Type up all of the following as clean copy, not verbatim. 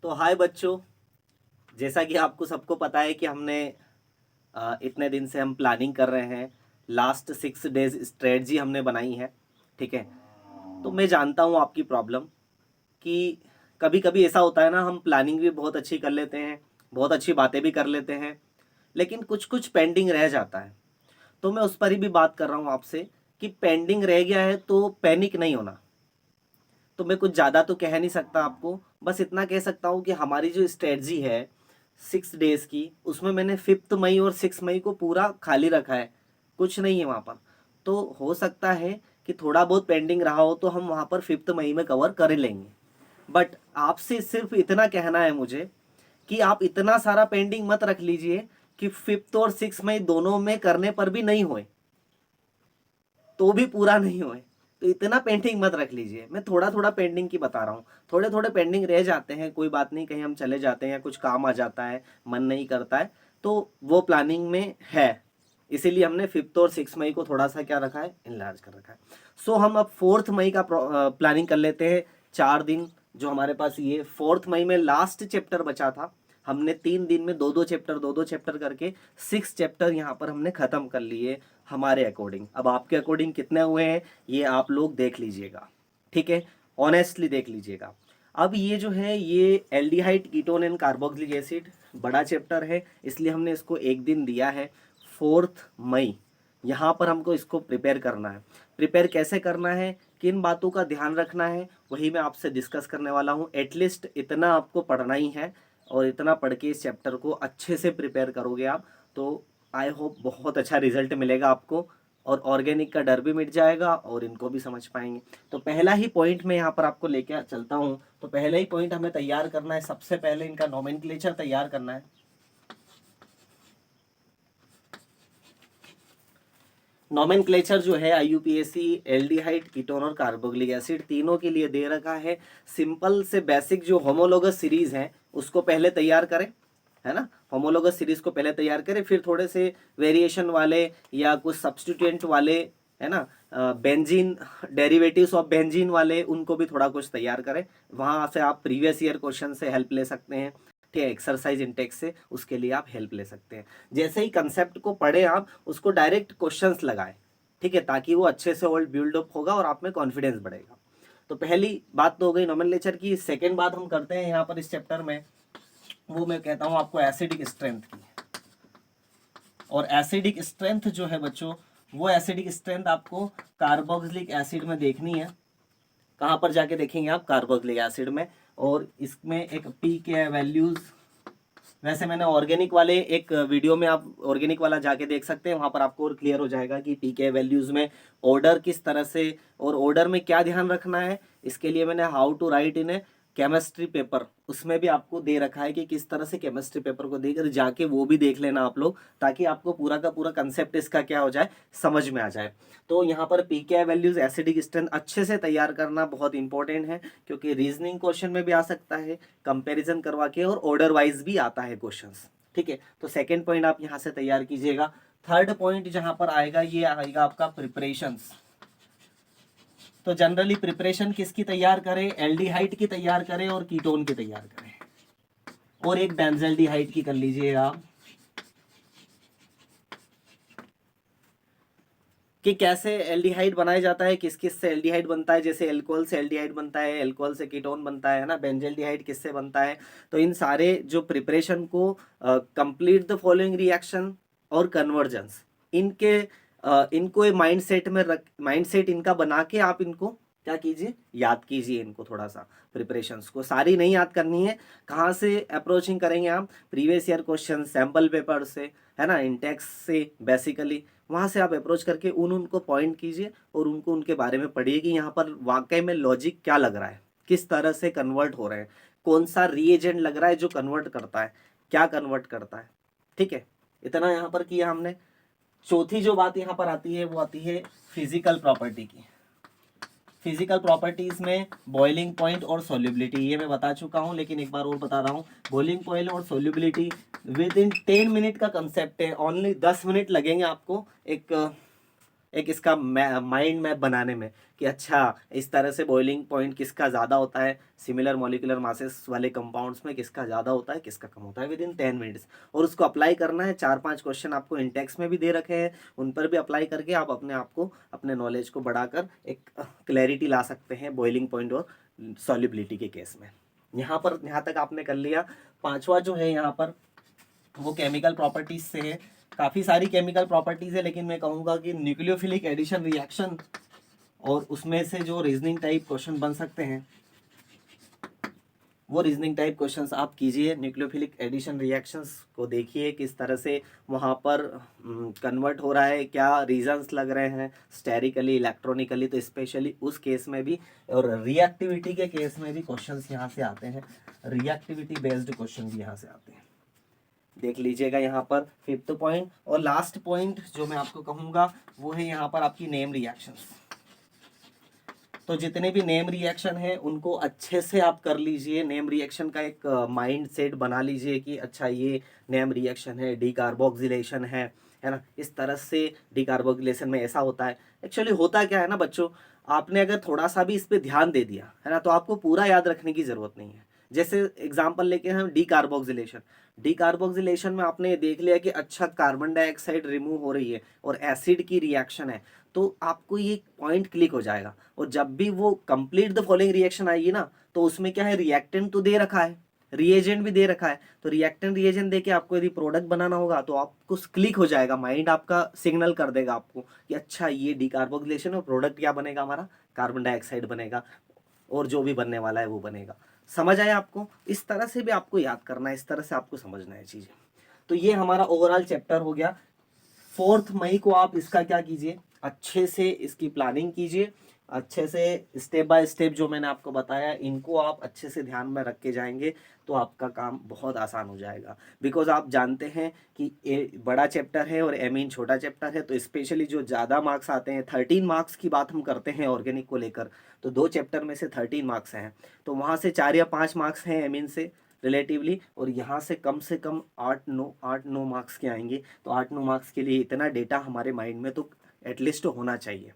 तो हाय बच्चों, जैसा कि आपको सबको पता है कि हमने इतने दिन से हम प्लानिंग कर रहे हैं। लास्ट 6 डेज स्ट्रेटजी हमने बनाई है। ठीक है। तो मैं जानता हूँ आपकी प्रॉब्लम कि कभी कभी ऐसा होता है ना, हम प्लानिंग भी बहुत अच्छी कर लेते हैं, बहुत अच्छी बातें भी कर लेते हैं, लेकिन कुछ कुछ पेंडिंग रह जाता है। तो मैं उस पर ही भी बात कर रहा हूँ आपसे कि पेंडिंग रह गया है तो पैनिक नहीं होना। तो मैं कुछ ज़्यादा तो कह नहीं सकता आपको, बस इतना कह सकता हूँ कि हमारी जो स्ट्रेटजी है 6 डेज की, उसमें मैंने 5 मई और 6 मई को पूरा खाली रखा है, कुछ नहीं है वहाँ पर। तो हो सकता है कि थोड़ा बहुत पेंडिंग रहा हो तो हम वहाँ पर 5 मई में कवर कर लेंगे। बट आपसे सिर्फ इतना कहना है मुझे कि आप इतना सारा पेंडिंग मत रख लीजिए कि 5 और 6 मई दोनों में करने पर भी नहीं होए, तो भी पूरा नहीं हुए। तो इतना पेंडिंग मत रख लीजिए। मैं थोड़ा थोड़ा पेंडिंग की बता रहा हूँ, थोड़े थोड़े पेंडिंग रह जाते हैं, कोई बात नहीं, कहीं हम चले जाते हैं या कुछ काम आ जाता है, मन नहीं करता है, तो वो प्लानिंग में है। इसीलिए हमने 5 और 6 मई को थोड़ा सा क्या रखा है, इनलार्ज कर रखा है। सो हम अब 4 मई का प्लानिंग कर लेते हैं। 4 दिन जो हमारे पास, ये 4 मई में लास्ट चैप्टर बचा था, हमने 3 दिन में दो दो चैप्टर करके 6 चैप्टर यहाँ पर हमने खत्म कर लिए हमारे अकॉर्डिंग। अब आपके अकॉर्डिंग कितने हुए हैं ये आप लोग देख लीजिएगा, ठीक है, ऑनेस्टली देख लीजिएगा। अब ये जो है, ये aldehyde ketone and carboxylic acid बड़ा चैप्टर है, इसलिए हमने इसको एक दिन दिया है 4 मई। यहाँ पर हमको इसको प्रिपेयर करना है। प्रिपेयर कैसे करना है, किन बातों का ध्यान रखना है, वही मैं आपसे डिस्कस करने वाला हूँ। एटलीस्ट इतना आपको पढ़ना ही है, और इतना पढ़ के इस चैप्टर को अच्छे से प्रिपेयर करोगे आप, तो आई होप बहुत अच्छा रिजल्ट मिलेगा आपको, और ऑर्गेनिक का डर भी मिट जाएगा और इनको भी समझ पाएंगे। तो पहला ही पॉइंट मैं यहाँ पर आपको लेकर चलता हूँ। तो पहला ही पॉइंट हमें तैयार करना है, सबसे पहले इनका नोमेनक्लेचर तैयार करना है। नोमेनक्लेचर जो है IUPAC एल्डिहाइड कीटोन और कार्बोक्सिलिक एसिड तीनों के लिए दे रखा है। सिंपल से बेसिक जो होमोलोगस सीरीज है उसको पहले तैयार करें, है ना। होमोलोगस सीरीज को पहले तैयार करें, फिर थोड़े से वेरिएशन वाले या कुछ सब्स्टिट्यूएंट वाले, है ना, बेंजीन, डेरिवेटिव्स ऑफ बेंजीन वाले, उनको भी थोड़ा कुछ तैयार करें। वहां से आप प्रीवियस ईयर क्वेश्चन से हेल्प ले सकते हैं, ठीक है, एक्सरसाइज इंटेक्स से, उसके लिए आप हेल्प ले सकते हैं। जैसे ही कंसेप्ट को पढ़े आप उसको डायरेक्ट क्वेश्चंस लगाएं, ठीक है, ताकि वो अच्छे से वर्ल्ड बिल्ड अप होगा और आप में कॉन्फिडेंस बढ़ेगा। तो पहली बात तो हो गई नोमेनक्लेचर की। सेकेंड बात हम करते हैं यहाँ पर इस चैप्टर में, वो मैं कहता हूँ आपको एसिडिक स्ट्रेंथ की। और एसिडिक स्ट्रेंथ जो है बच्चों, वो एसिडिक स्ट्रेंथ आपको कार्बोक्सिलिक एसिड में देखनी है। कहाँ पर जाके देखेंगे आप, कार्बोक्सिलिक एसिड में। और इसमें एक पी के वैल्यूज, वैसे मैंने ऑर्गेनिक वाले एक वीडियो में, आप ऑर्गेनिक वाला जाके देख सकते हैं, वहां पर आपको और क्लियर हो जाएगा कि पीके वैल्यूज में ऑर्डर किस तरह से, और ऑर्डर में क्या ध्यान रखना है। इसके लिए मैंने how to write in a chemistry paper, उसमें भी आपको दे रखा है कि किस तरह से केमिस्ट्री पेपर को देकर जाके वो भी देख लेना आप लोग, ताकि आपको पूरा का पूरा कंसेप्ट इसका क्या हो जाए, समझ में आ जाए। तो यहाँ पर पीके वैल्यूज, एसिडिक स्ट्रेंथ अच्छे से तैयार करना बहुत इंपॉर्टेंट है, क्योंकि रीजनिंग क्वेश्चन में भी आ सकता है, कंपैरिजन करवा के, और ऑर्डर वाइज भी आता है क्वेश्चंस, ठीक है। तो सेकंड पॉइंट आप यहाँ से तैयार कीजिएगा। थर्ड पॉइंट जहां पर आएगा, ये आएगा आपका प्रिपरेशंस। तो जनरली प्रिपरेशन किसकी तैयार करें, एल्डिहाइड की तैयार करें और कीटोन की तैयार करें, और एक बेंजल्डिहाइड की कर लीजिएगा। कि कैसे एल्डिहाइड बनाया जाता है, किस किस से एल्डिहाइड बनता है, जैसे एल्कोहल से एल्डिहाइड बनता है, एल्कोहल से कीटोन बनता है ना, बेंजल्डिहाइड किससे बनता है। तो इन सारे जो प्रिपरेशन को, कंप्लीट द फॉलोइंग रिएक्शन और कन्वर्जेंस, इनके इनको माइंड सेट में रख, माइंड सेट इनका बना के आप इनको क्या कीजिए, याद कीजिए इनको थोड़ा सा। प्रिपरेशंस को सारी नहीं याद करनी है। कहाँ से अप्रोचिंग करेंगे आप, previous year question, sample paper से, है ना, इंटेक्स से बेसिकली, वहाँ से आप अप्रोच करके उनको पॉइंट कीजिए और उनको उनके बारे में पढ़िए कि यहाँ पर वाकई में लॉजिक क्या लग रहा है, किस तरह से कन्वर्ट हो रहे हैं, कौन सा रीएजेंट लग रहा है जो कन्वर्ट करता है, क्या कन्वर्ट करता है, ठीक है। इतना यहाँ पर किया हमने। चौथी जो बात यहाँ पर आती है वो आती है फिजिकल प्रॉपर्टी की। फिजिकल प्रॉपर्टीज में बॉइलिंग पॉइंट और सोल्यूबिलिटी, ये मैं बता चुका हूँ, लेकिन एक बार और बता रहा हूँ। बॉइलिंग पॉइंट और सोल्यूबिलिटी विद इन 10 मिनट का कंसेप्ट है, ओनली 10 मिनट लगेंगे आपको एक एक इसका माइंड मैप बनाने में कि अच्छा इस तरह से बॉइलिंग पॉइंट किसका ज़्यादा होता है, सिमिलर मॉलिक्यूलर मासेस वाले कंपाउंड्स में किसका ज़्यादा होता है किसका कम होता है, विद इन 10 मिनट्स। और उसको अप्लाई करना है। 4-5 क्वेश्चन आपको इंटेक्स में भी दे रखे हैं, उन पर भी अप्लाई करके आप अपने आप को, अपने नॉलेज को बढ़ाकर एक क्लैरिटी ला सकते हैं बॉइलिंग पॉइंट और सॉल्युबिलिटी के केस में। यहाँ पर, यहाँ तक आपने कर लिया। पांचवा जो है यहाँ पर वो केमिकल प्रॉपर्टीज से है। काफ़ी सारी केमिकल प्रॉपर्टीज है, लेकिन मैं कहूँगा कि न्यूक्लियोफिलिक एडिशन रिएक्शन और उसमें से जो रीजनिंग टाइप क्वेश्चन बन सकते हैं वो रीजनिंग टाइप क्वेश्चंस आप कीजिए। न्यूक्लियोफिलिक एडिशन रिएक्शंस को देखिए किस तरह से वहाँ पर कन्वर्ट हो रहा है, क्या रीजंस लग रहे हैं स्टेरिकली, इलेक्ट्रॉनिकली, तो स्पेशली उस केस में भी, और रिएक्टिविटी के केस में भी क्वेश्चंस यहाँ से आते हैं। रिएक्टिविटी बेस्ड क्वेश्चन भी यहाँ से आते हैं, देख लीजिएगा यहाँ पर 5th पॉइंट। और लास्ट पॉइंट जो मैं आपको कहूँगा वो है यहाँ पर आपकी नेम रिएक्शंस। तो जितने भी नेम रिएक्शन है उनको अच्छे से आप कर लीजिए। नेम रिएक्शन का एक माइंड सेट बना लीजिए कि अच्छा ये नेम रिएक्शन है, डीकार्बोक्सिलेशन है ना। इस तरह से डीकार्बोक्सिलेशन में ऐसा होता है। एक्चुअली होता क्या है ना बच्चों, आपने अगर थोड़ा सा भी इस पर ध्यान दे दिया है ना, तो आपको पूरा याद रखने की जरूरत नहीं है। जैसे एग्जाम्पल लेके हम डीकार्बोक्सिलेशन, डीकार्बोक्सिलेशन में आपने देख लिया कि अच्छा कार्बन डाइऑक्साइड रिमूव हो रही है और एसिड की रिएक्शन है, तो आपको ये पॉइंट क्लिक हो जाएगा। और जब भी वो कंप्लीट द फॉलोइंग रिएक्शन आएगी ना, तो उसमें क्या है, रिएक्टेंट तो दे रखा है, रिएजेंट भी दे रखा है, तो रिएक्टेंट रिएजेंट देके आपको यदि प्रोडक्ट बनाना होगा तो आपको क्लिक हो जाएगा, माइंड आपका सिग्नल कर देगा आपको कि अच्छा ये डीकार्बोक्सिलेशन और प्रोडक्ट क्या बनेगा, हमारा कार्बन डाइऑक्साइड बनेगा और जो भी बनने वाला है वो बनेगा। समझ आया आपको? इस तरह से भी आपको याद करना है, इस तरह से आपको समझना है चीजें। तो ये हमारा ओवरऑल चैप्टर हो गया। 4 मई को आप इसका क्या कीजिए, अच्छे से इसकी प्लानिंग कीजिए, अच्छे से स्टेप बाय स्टेप जो मैंने आपको बताया इनको आप अच्छे से ध्यान में रख के जाएंगे तो आपका काम बहुत आसान हो जाएगा। बिकॉज आप जानते हैं कि ए बड़ा चैप्टर है और एमीन छोटा चैप्टर है, तो स्पेशली जो ज़्यादा मार्क्स आते हैं, 13 मार्क्स की बात हम करते हैं ऑर्गेनिक को लेकर, तो 2 चैप्टर में से 13 मार्क्स हैं, तो वहाँ से 4 या 5 मार्क्स हैं एमीन से रिलेटिवली, और यहाँ से कम 8-9 मार्क्स के आएंगे। तो 8-9 मार्क्स के लिए इतना डेटा हमारे माइंड में तो एटलीस्ट होना चाहिए,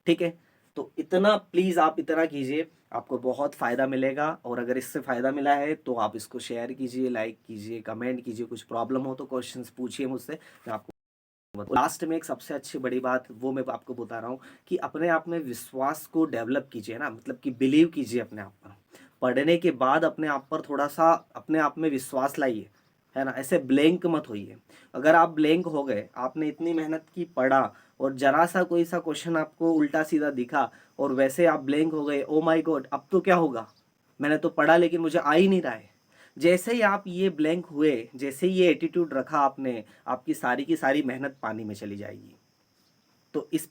ठीक है। तो इतना प्लीज़ आप इतना कीजिए, आपको बहुत फ़ायदा मिलेगा। और अगर इससे फ़ायदा मिला है तो आप इसको शेयर कीजिए, लाइक कीजिए, कमेंट कीजिए, कुछ प्रॉब्लम हो तो क्वेश्चंस पूछिए मुझसे, मैं आपको। लास्ट में एक सबसे अच्छी बड़ी बात वो मैं आपको बता रहा हूँ कि अपने आप में विश्वास को डेवलप कीजिए ना, मतलब कि बिलीव कीजिए अपने आप पर। पढ़ने के बाद अपने आप पर थोड़ा सा अपने आप में विश्वास लाइए, है ना। ऐसे ब्लैंक मत होइए। अगर आप ब्लैंक हो गए, आपने इतनी मेहनत की, पढ़ा, और जरा सा कोई सा क्वेश्चन आपको उल्टा सीधा दिखा और वैसे आप ब्लैंक हो गए, ओ माय गॉड अब तो क्या होगा, मैंने तो पढ़ा लेकिन मुझे आ ही नहीं रहा है। जैसे ही आप ये ब्लैंक हुए, जैसे ही ये एटीट्यूड रखा आपने, आपकी सारी की सारी मेहनत पानी में चली जाएगी। तो इस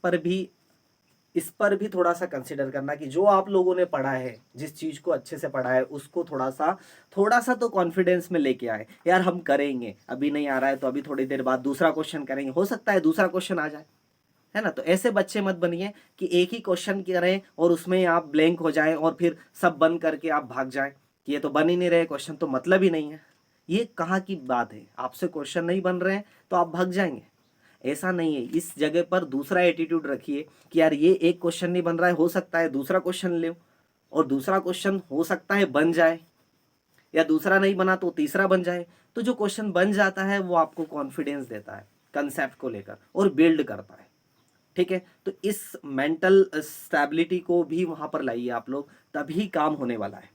पर भी थोड़ा सा कंसिडर करना कि जो आप लोगों ने पढ़ा है, जिस चीज़ को अच्छे से पढ़ा है, उसको थोड़ा सा तो कॉन्फिडेंस में लेके आए। यार हम करेंगे, अभी नहीं आ रहा है तो अभी थोड़ी देर बाद दूसरा क्वेश्चन करेंगे, हो सकता है दूसरा क्वेश्चन आ जाए, है ना। तो ऐसे बच्चे मत बनिए कि एक ही क्वेश्चन करें और उसमें आप ब्लैंक हो जाएं और फिर सब बंद करके आप भाग जाएं कि ये तो बन ही नहीं रहे क्वेश्चन, तो मतलब ही नहीं है। ये कहाँ की बात है, आपसे क्वेश्चन नहीं बन रहे हैं तो आप भाग जाएंगे, ऐसा नहीं है। इस जगह पर दूसरा एटीट्यूड रखिए कि यार ये एक क्वेश्चन नहीं बन रहा है, हो सकता है दूसरा क्वेश्चन ले, और दूसरा क्वेश्चन हो सकता है बन जाए, या दूसरा नहीं बना तो तीसरा बन जाए। तो जो क्वेश्चन बन जाता है वो आपको कॉन्फिडेंस देता है कंसेप्ट को लेकर और बिल्ड करता है, ठीक है। तो इस मेंटल स्टेबिलिटी को भी वहां पर लाइए आप लोग, तभी काम होने वाला है,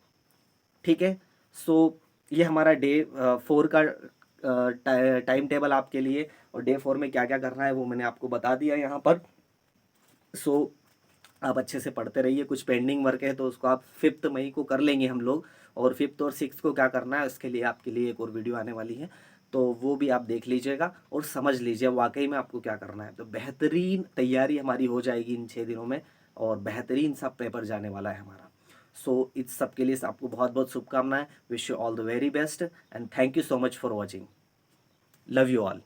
ठीक है। सो ये हमारा डे 4 का टाइम टेबल आपके लिए, और डे 4 में क्या क्या करना है वो मैंने आपको बता दिया यहाँ पर। सो आप अच्छे से पढ़ते रहिए। कुछ पेंडिंग वर्क है तो उसको आप 5 मई को कर लेंगे हम लोग, और 5 और 6 को क्या करना है उसके लिए आपके लिए एक और वीडियो आने वाली है, तो वो भी आप देख लीजिएगा और समझ लीजिए वाकई में आपको क्या करना है। तो बेहतरीन तैयारी हमारी हो जाएगी इन 6 दिनों में, और बेहतरीन सा पेपर जाने वाला है हमारा। सो इस सब के लिए आपको बहुत बहुत शुभकामनाएं। Wish you all the very best and thank you so much for watching. Love you all.